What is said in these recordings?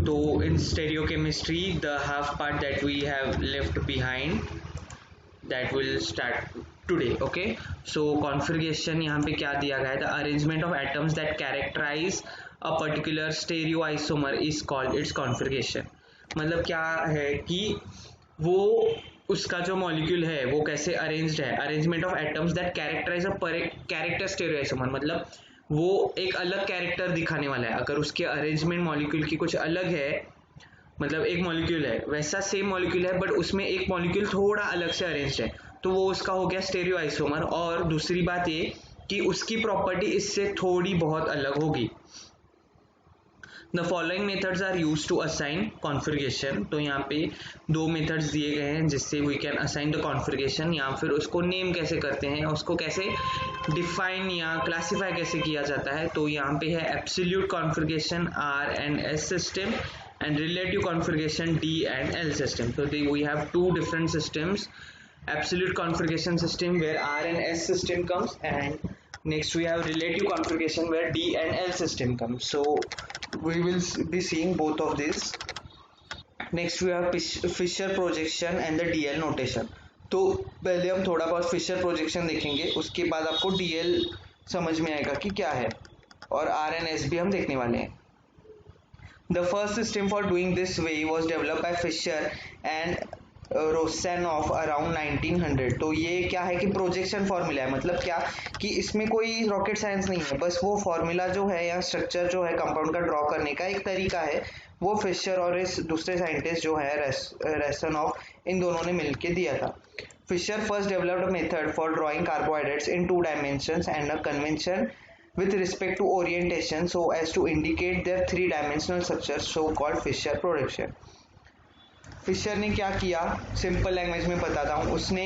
तो in stereochemistry the half part that we have left behind that will start today. Okay, so configuration यहाँ पे क्या दिया गया है, the arrangement of atoms that characterize a particular stereoisomer is called its configuration. मतलब क्या है कि वो उसका जो मॉलिक्यूल है वो कैसे अरेंज्ड है, arrangement of atoms that characterize a character stereoisomer, मतलब वो एक अलग कैरेक्टर दिखाने वाला है। अगर उसके अरेंजमेंट मॉलिक्यूल की कुछ अलग है, मतलब एक मॉलिक्यूल है वैसा सेम मॉलिक्यूल है बट उसमें एक मॉलिक्यूल थोड़ा अलग से अरेंज्ड है, तो वो उसका हो गया स्टेरियोआइसोमर। और दूसरी बात ये कि उसकी प्रॉपर्टी इससे थोड़ी बहुत अलग होगी। The following methods are use to assign configuration. तो यहाँ पे दो मेथड्स दिए गए हैं जिससे we can assign the configuration, या फिर उसको नेम कैसे करते हैं, उसको कैसे डिफाइन या क्लासिफाई कैसे किया जाता है। तो यहाँ पे है absolute configuration R&S system and relative configuration D and L system. So we have two different systems, absolute configuration system where R and S system comes, and next we have relative configuration where D and L system comes. So we will be seeing both of this. Next we have Fisher projection and the DL notation. तो पहले हम थोड़ा बहुत Fisher projection देखेंगे, उसके बाद आपको DL समझ में आएगा कि क्या है, और R&S भी हम देखने वाले हैं। The first system for doing this way was developed by Fisher and Rosanov around 1900। तो ये क्या है कि प्रोजेक्शन फॉर्मूला है, मतलब क्या कि इसमें कोई रॉकेट साइंस नहीं है, बस वो फॉर्मूला जो है या स्ट्रक्चर जो है कंपाउंड का ड्रॉ करने का एक तरीका है, वो फिशर और इस दूसरे साइंटिस्ट जो है रेसनॉफ, इन दोनों ने मिलकर दिया था। Fisher first developed method for drawing carbohydrates in 2 dimensions and a convention with respect to orientation so as to indicate their 3-dimensional structure, so called Fisher projection। Fisher ने क्या किया, सिंपल लैंग्वेज में बताता हूँ, उसने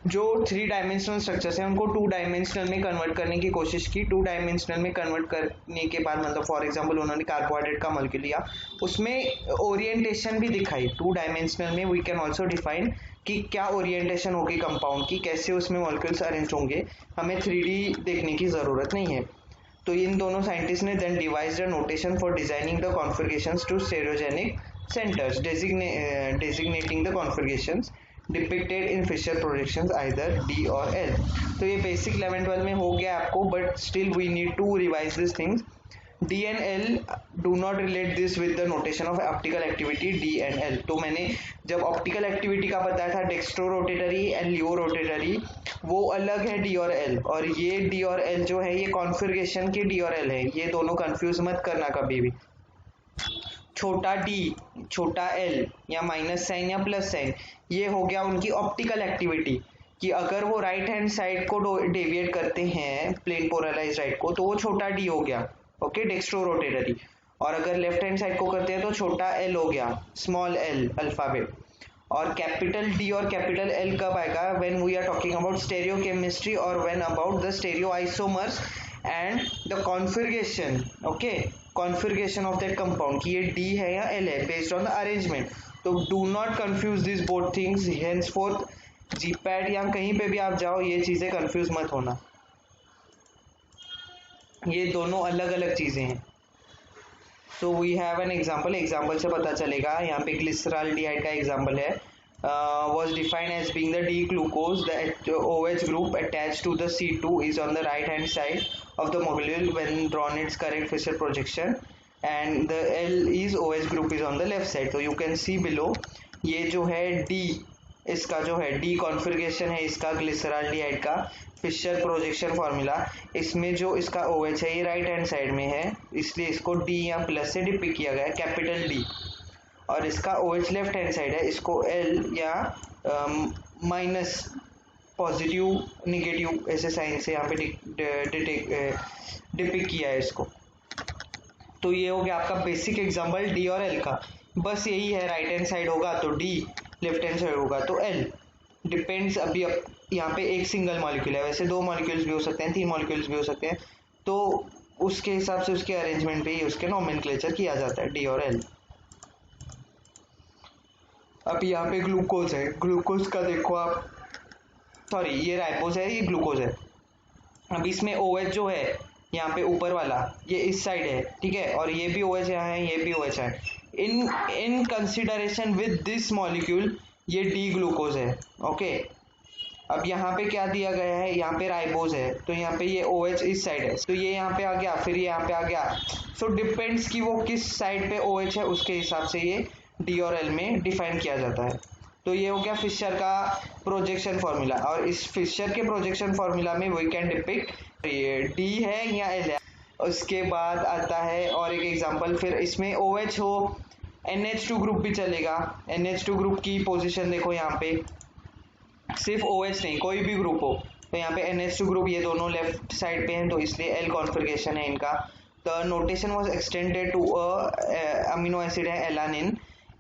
जो 3-dimensional स्ट्रक्चर्स हैं उनको 2-dimensional में कन्वर्ट करने की कोशिश की। 2-dimensional में कन्वर्ट करने के बाद मतलब फॉर एग्जांपल उन्होंने कार्बोहाइड्रेट का मॉलिक्यूल लिया, उसमें ओरिएंटेशन भी दिखाई। 2-dimensional में वी कैन ऑल्सो डिफाइन कि क्या ओरिएंटेशन होगी कंपाउंड की, कैसे उसमें मॉलिक्यूल्स अरेंज होंगे, हमें 3D देखने की ज़रूरत नहीं है। तो इन दोनों साइंटिस्ट ने then devised a notation for designing the configurations to stereogenic centers, designating the configurations depicted in Fisher projections either D or L। तो ये बेसिक 11-12 में हो गया आपको, but still we need to revise this things. D and L do not relate this with the notation of optical activity D and L। तो मैंने जब optical activity का बताया था dextro rotatory and levo rotatory, वो अलग है D और L, और ये D और L जो है ये कॉन्फ़िगरेशन के D और L है, ये दोनों कंफ्यूज मत करना कभी भी। छोटा d छोटा l या माइनस साइन या प्लस साइन, ये हो गया उनकी ऑप्टिकल एक्टिविटी, कि अगर वो राइट हैंड साइड को डेविएट करते हैं प्लेन पोलराइज राइट को, तो वो छोटा d हो गया, ओके, डेक्स्ट्रो रोटेटरी। और अगर लेफ्ट हैंड साइड को करते हैं तो छोटा l हो गया, स्मॉल l अल्फाबेट। और कैपिटल D और कैपिटल L कब आएगा, when we are talking about stereochemistry और when about the stereoisomers and the configuration, okay, configuration of that compound कि ये D है या L है बेस्ड ऑन द अरेंजमेंट। तो do not confuse this both things, henceforth जीपैड या कहीं पे भी आप जाओ ये चीज़ें कंफ्यूज मत होना, ये दोनों अलग अलग चीज़ें हैं। So we have an example से पता चलेगा। यहाँ पे ग्लिसराल्डिहाइड का एग्जाम्पल है, was defined as being the D-glucose, the OH group attached to the C2 is on the right hand side of the molecule when drawn its correct Fisher projection, and the L is OH group is on the left side। तो you can see below, ये जो है D, इसका जो है D configuration है इसका ग्लिसराल्डिहाइड का फिशर प्रोजेक्शन फॉर्मूला, इसमें जो इसका OH है ये राइट हैंड साइड में है, इसलिए इसको D या प्लस से डिपिक्ट किया गया है, कैपिटल D, और इसका OH लेफ्ट हैंड साइड है, इसको L या माइनस पॉजिटिव निगेटिव ऐसे साइन से यहाँ पे डिपिक्ट किया है इसको। तो ये हो गया आपका बेसिक एग्जांपल D और L का, बस यही है, राइट हैंड साइड होगा तो D, लेफ्ट हैंड साइड होगा तो L, डिपेंड्स। अभी यहाँ पे एक सिंगल मॉलिक्यूल है, वैसे 2 मॉलिक्यूल्स भी हो सकते हैं, 3 मॉलिक्यूल्स भी हो सकते हैं, तो उसके हिसाब से उसके अरेंजमेंट पे ही उसके नोमेनक्लेचर किया जाता है D और L। अब यहाँ पे ग्लूकोज है, ग्लूकोज का देखो आप, सॉरी ये राइबोज है, ये ग्लूकोज है। अब इसमें OH जो है यहाँ पे ऊपर वाला ये इस साइड है, ठीक है, और ये भी OH यहाँ है, ये भी OH है। In consideration with this molecule ये डी ग्लूकोज है, ओके। अब यहाँ पे क्या दिया गया है, यहाँ पे राइबोज है, तो यहाँ पे ये OH इस साइड है, तो ये यहाँ पे आ गया, फिर ये यहाँ पे आ गया। सो डिपेंड्स कि वो किस साइड पे OH है, उसके हिसाब से ये डी और एल में डिफाइन किया जाता है। तो ये हो गया फिशर का प्रोजेक्शन फॉर्मूला, और इस फिशर के प्रोजेक्शन फॉर्मूला में वी कैन डिपिक्ट ये डी है या एल है। उसके बाद आता है और एक एग्जांपल, फिर इसमें OH हो, NH2 ग्रुप भी चलेगा। NH2 ग्रुप की पोजीशन देखो, यहाँ पे सिर्फ OH नहीं, कोई भी ग्रुप हो, तो यहाँ पे NH2 ग्रुप ये दोनों लेफ्ट साइड पे हैं, तो इसलिए L कॉन्फ़िगरेशन है इनका। The notation was extended to amino acid है alanine.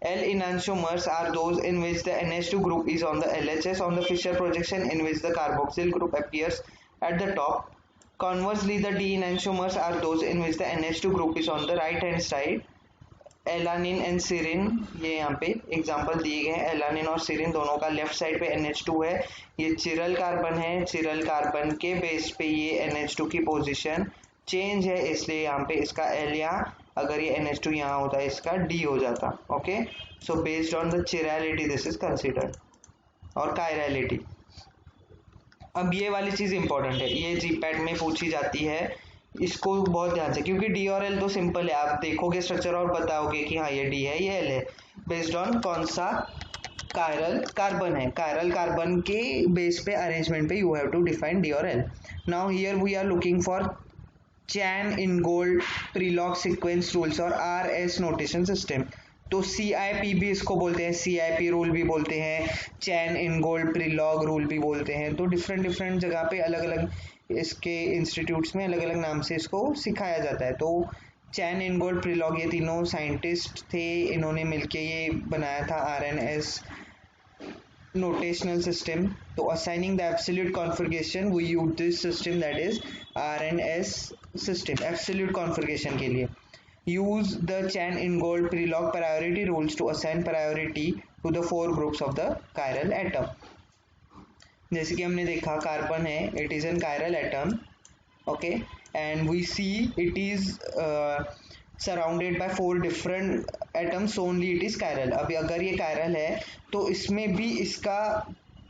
L enantiomers are those in which the NH2 group is on the LHS on the Fisher projection, in which the carboxyl group appears at the top. Conversely, the D enantiomers are those in which the NH2 group is on the right hand side. Alanine and सीरिन, ये यहाँ पे example दिए गए हैं। Alanine और सीरिन दोनों का left side पे NH2 है, ये चिरल कार्बन है, चिरल कार्बन के बेस पे ये NH2 की पोजीशन चेंज है, इसलिए यहाँ पे इसका L, या अगर ये NH2 यहाँ होता है इसका D हो जाता, okay. So based on the chirality this is considered, और कायरैलिटी। अब ये वाली चीज इंपॉर्टेंट है, ये जीपैट में पूछी जाती है, इसको बहुत ध्यान से, क्योंकि डी और एल तो सिंपल है, आप देखोगे स्ट्रक्चर और बताओगे कि हाँ ये डी है ये एल है, बेस्ड ऑन कौन सा कायरल कार्बन है, कायरल कार्बन के बेस पे अरेंजमेंट पे you have to define D और L. Now here we are looking for Cahn Ingold Prelog sequence rules और RS नोटेशन सिस्टम। तो CIP भी इसको बोलते हैं, CIP रूल भी बोलते हैं, चैन इन गोल्ड प्रीलॉग रूल भी बोलते हैं। तो डिफरेंट जगह पे अलग अलग इसके इंस्टीट्यूट्स में अलग अलग नाम से इसको सिखाया जाता है। तो चैन इन गोल्ड प्रीलॉग, ये तीनों साइंटिस्ट थे, इन्होंने मिलके ये बनाया था RNS notational system. तो assigning the absolute configuration we use this system, that is RNS system, absolute configuration के लिए use the Chan Ingold Prelog priority rules to assign priority to the four groups of the chiral atom. जैसे कि हमने देखा carbon है, it is an chiral atom, okay, and we see it is surrounded by four different atoms, only it is chiral. अभी अगर ये chiral है तो इसमें भी इसका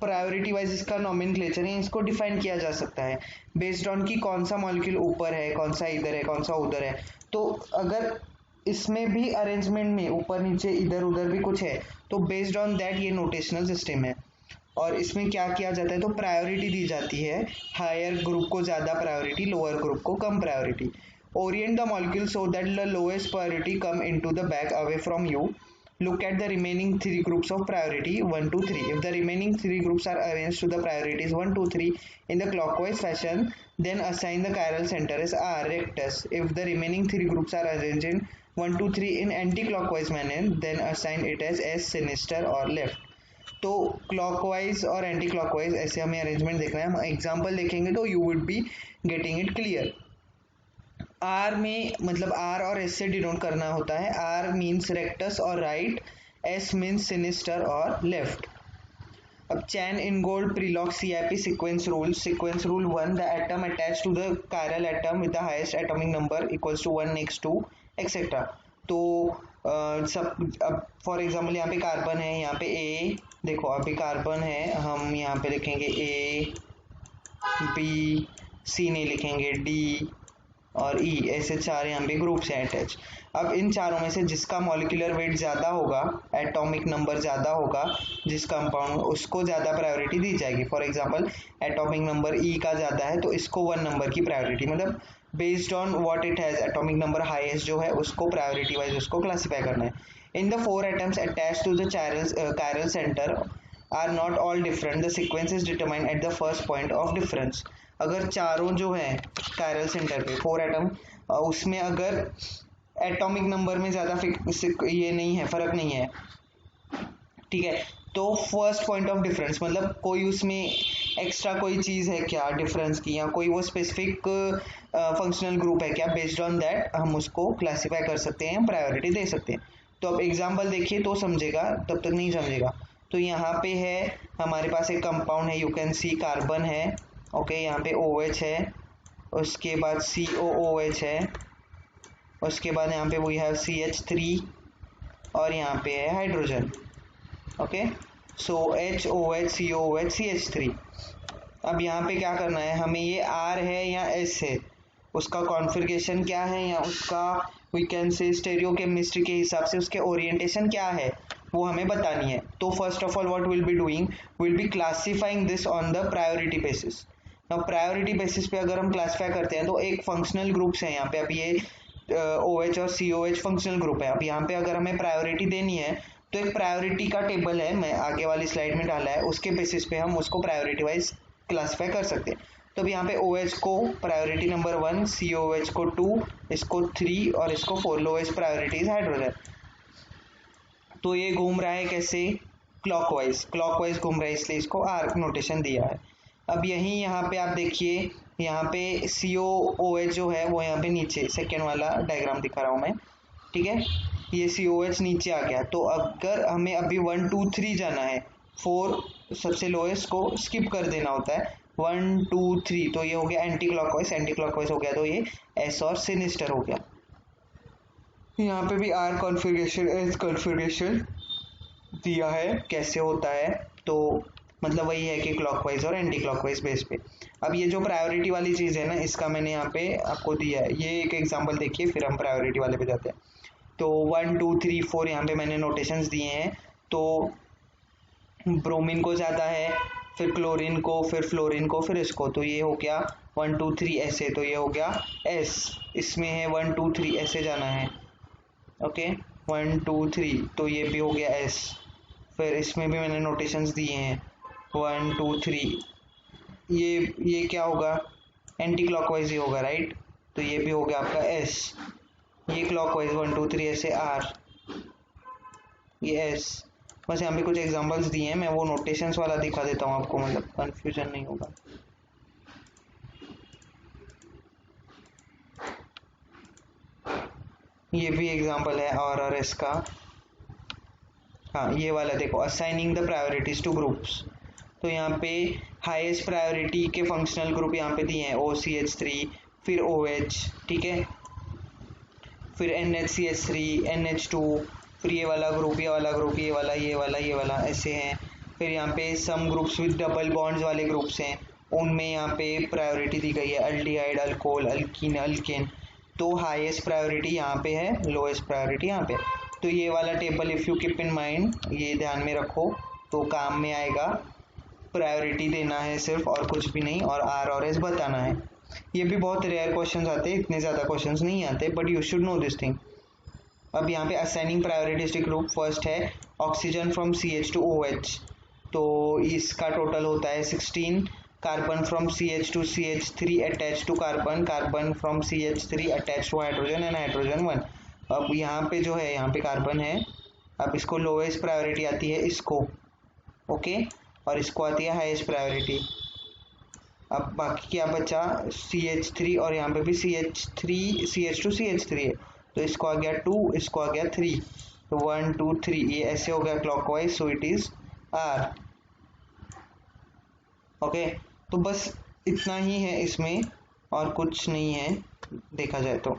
प्रायोरिटी वाइज इसका नॉमेनक्लेचर है, इसको डिफाइन किया जा सकता है बेस्ड ऑन कि कौन सा मॉलिक्यूल ऊपर है, कौन सा इधर है, कौन सा उधर है। तो अगर इसमें भी अरेंजमेंट में ऊपर नीचे इधर उधर भी कुछ है तो बेस्ड ऑन दैट ये नोटेशनल सिस्टम है। और इसमें क्या किया जाता है, तो प्रायोरिटी दी जाती है, हायर ग्रुप को ज़्यादा प्रायोरिटी, लोअर ग्रुप को कम priority. Orient the molecule so that the lowest priority come into the back away from you. Look at the remaining three groups of priority 1, 2, 3. If the remaining three groups are arranged to the priorities 1, 2, 3 in the clockwise fashion, then assign the chiral center as R rectus. If the remaining three groups are arranged in 1, 2, 3 in anti-clockwise manner, then assign it as S sinister or left. तो clockwise और anti clockwise ऐसे हमें arrangement देखना है। हम example देखेंगे तो you would be getting it clear. R में मतलब आर और एस से डिनोट करना होता है। आर मीन्स रेक्टस और राइट, एस मीन्स सिनिस्टर और लेफ्ट। अब Cahn Ingold Prelog CIP sequence rule 1, the atom attach to the chiral atom with the highest atomic number equals to 1 next to etcetera. तो सब अब for example यहाँ पे carbon है, यहाँ पे ए देखो, अभी कार्बन है, हम यहाँ पे लिखेंगे A, B, C नहीं लिखेंगे, D और E, ऐसे चार यहाँ पे ग्रुप्स हैं अटैच। अब इन चारों में से जिसका मॉलिक्यूलर वेट ज़्यादा होगा, एटॉमिक नंबर ज़्यादा होगा जिस कंपाउंड, उसको ज़्यादा प्रायोरिटी दी जाएगी। For example atomic number E का ज़्यादा है तो इसको 1 नंबर की प्रायोरिटी, मतलब based on what it has, atomic number highest जो है उसको प्रायोरिटी वाइज उसको क्लासीफाई करना है। In the 4 atoms attach to the chiral centre are not all different, the sequence is determined at the first point of difference. अगर चारों जो है कायरल सेंटर पे 4 एटम, उसमें अगर एटॉमिक नंबर में ज़्यादा ये नहीं है, फ़र्क नहीं है, ठीक है, तो फर्स्ट पॉइंट ऑफ डिफरेंस मतलब कोई उसमें एक्स्ट्रा कोई चीज़ है क्या डिफरेंस की, या कोई वो स्पेसिफिक फंक्शनल ग्रुप है क्या, बेस्ड ऑन दैट हम उसको क्लासीफाई कर सकते हैं, प्रायोरिटी दे सकते हैं। तो अब एग्जाम्पल देखिए तो समझेगा, तब तक नहीं समझेगा। तो यहाँ पे है हमारे पास एक कंपाउंड है, यू कैन सी कार्बन है, ओके, यहाँ पे OH है, उसके बाद COOH है, उसके बाद यहाँ पे वी हैव CH3 और यहाँ पे है हाइड्रोजन। ओके, सो HOH COOH CH3। अब यहाँ पे क्या करना है हमें, ये R है या S है, उसका कॉन्फ़िगरेशन क्या है या उसका वी कैन से स्टेरियोकेमिस्ट्री के हिसाब से उसके ओरिएंटेशन क्या है वो हमें बतानी है। तो first of all what will be doing, will be classifying this on the priority basis. Now priority basis पे अगर हम क्लासिफाई करते हैं तो एक फंक्शनल ग्रुप्स है यहाँ पे। अब ये OH और COH फंक्शनल ग्रुप है। अब यहाँ पे अगर हमें प्रायोरिटी देनी है तो एक प्रायोरिटी का टेबल है, मैं आगे वाली स्लाइड में डाला है, उसके बेसिस पे हम उसको प्रायोरिटी वाइज क्लासिफाई कर सकते हैं। तो अब यहाँ पे OH को प्रायोरिटी नंबर 1, COH को 2, इसको 3 और इसको 4, लोएस्ट प्रायोरिटी इज हाइड्रोजन। तो ये घूम रहा है कैसे, क्लॉकवाइज घूम रहा है, इसलिए इसको आर्क नोटेशन दिया है। अब यहीं यहाँ पे आप देखिए, यहाँ पे COOH जो है वो यहाँ पे नीचे सेकेंड वाला डायग्राम दिखा रहा हूँ मैं, ठीक है, ये COH नीचे आ गया। तो अगर हमें अभी 1 2 3 जाना है, 4 सबसे लोएस्ट को स्किप कर देना होता है, 1 2 3, तो ये हो गया एंटी क्लॉकवाइज हो गया, तो ये S और सिनिस्टर हो गया। यहाँ पे भी R कॉन्फ़िगरेशन S कॉन्फ़िगरेशन दिया है कैसे होता है, तो मतलब वही है कि क्लॉकवाइज और एंटी क्लॉकवाइज बेस पे। अब ये जो प्रायोरिटी वाली चीज़ है ना, इसका मैंने यहाँ पे आपको दिया है, ये एक एग्जांपल देखिए, फिर हम प्रायोरिटी वाले पे जाते हैं। तो 1 2 3 4 यहाँ पे मैंने नोटेशंस दिए हैं। तो ब्रोमीन को जाता है, फिर क्लोरीन को, फिर फ्लोरीन को, फिर इसको, तो ये हो गया 1 2 3 ऐसे, तो ये हो गया S। इसमें है 1 2 3 ऐसे जाना है, ओके 1 2 3, तो ये भी हो गया S। फिर इसमें भी मैंने नोटेशंस दिए हैं 1 2 3, ये क्या होगा, एंटी क्लॉकवाइज ही होगा, राइट, तो ये भी हो गया आपका S। ये क्लॉकवाइज 1 2 3 ऐसे R, ये S। बस यहाँ पे कुछ एग्जांपल्स दिए हैं, मैं वो नोटेशंस वाला दिखा देता हूँ आपको, मतलब कंफ्यूजन नहीं होगा। ये भी एग्जांपल है और S का। हाँ, ये वाला देखो, assigning the priorities two groups. तो यहाँ पे हाईएस्ट प्रायोरिटी के फंक्शनल ग्रुप यहाँ पे दिए हैं, OCH3, फिर OH, ठीक है, फिर NHCH3, NH2, फिर ये वाला ग्रुप, ये वाला ग्रुप, ये वाला, ये वाला, ये वाला, ऐसे हैं। फिर यहाँ पे some groups with double bonds वाले ग्रुप्स हैं, उनमें यहाँ पे प्रायोरिटी दी गई है, अल्डिहाइड, अल्कोहल, अल्कीन, अल्केन। तो हाईएस्ट प्रायोरिटी यहाँ पे है, लोएस्ट प्रायोरिटी यहाँ पे। तो ये वाला table if you keep in mind, ये ध्यान में रखो तो काम में आएगा। प्रायोरिटी देना है सिर्फ, और कुछ भी नहीं, और R और S बताना है। ये भी बहुत रेयर क्वेश्चंस आते हैं, इतने ज़्यादा क्वेश्चंस नहीं आते, but you should know this thing. अब यहाँ पे असाइनिंग प्रायोरिटिस्टिक ग्रुप फर्स्ट है oxygen from CH to OH, तो इसका टोटल होता है 16। Carbon from CH to CH3 attach to carbon, carbon from CH3 attach to hydrogen and hydrogen 1। अब यहाँ पे जो है, यहाँ पे कार्बन है, अब इसको लोएस्ट प्रायोरिटी आती है इसको, ओके, और इसको आती है हाईएस्ट प्रायोरिटी। अब बाकी क्या बचा, CH3, और यहाँ पे भी CH to CH3 है, तो इसको आ गया 2, इसको आ गया 3, तो 1 2 3, ये ऐसे हो गया clockwise, so it is R। Okay, तो बस इतना ही है इसमें, और कुछ नहीं है देखा जाए तो।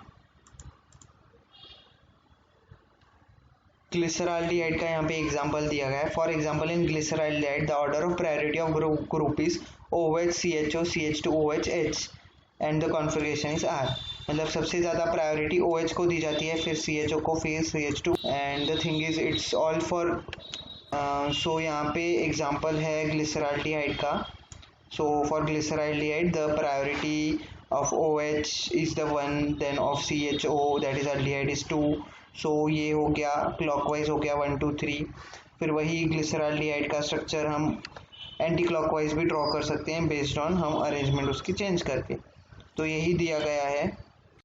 ग्लिसरॉल्डिहाइड का यहाँ पे एग्जांपल दिया गया है। For example in glyceraldehyde the order of priority of group is OH CHO CH2 OH H and the configuration is R। मतलब सबसे ज़्यादा प्रायोरिटी OH को दी जाती है, फिर CHO को, फिर CH2, and the thing is it's all for. So यहाँ पे एग्जांपल है ग्लिसरॉल्डिहाइड का। So for glyceraldehyde the priority of OH is the 1, then of CHO that is aldehyde is 2। सो ये हो गया क्लॉकवाइज हो गया 1 2 3। फिर वही ग्लिसरॉल्डिहाइड का स्ट्रक्चर हम एंटी क्लॉकवाइज भी ड्रॉ कर सकते हैं बेस्ड ऑन हम अरेंजमेंट उसकी चेंज करके। तो यही दिया गया है।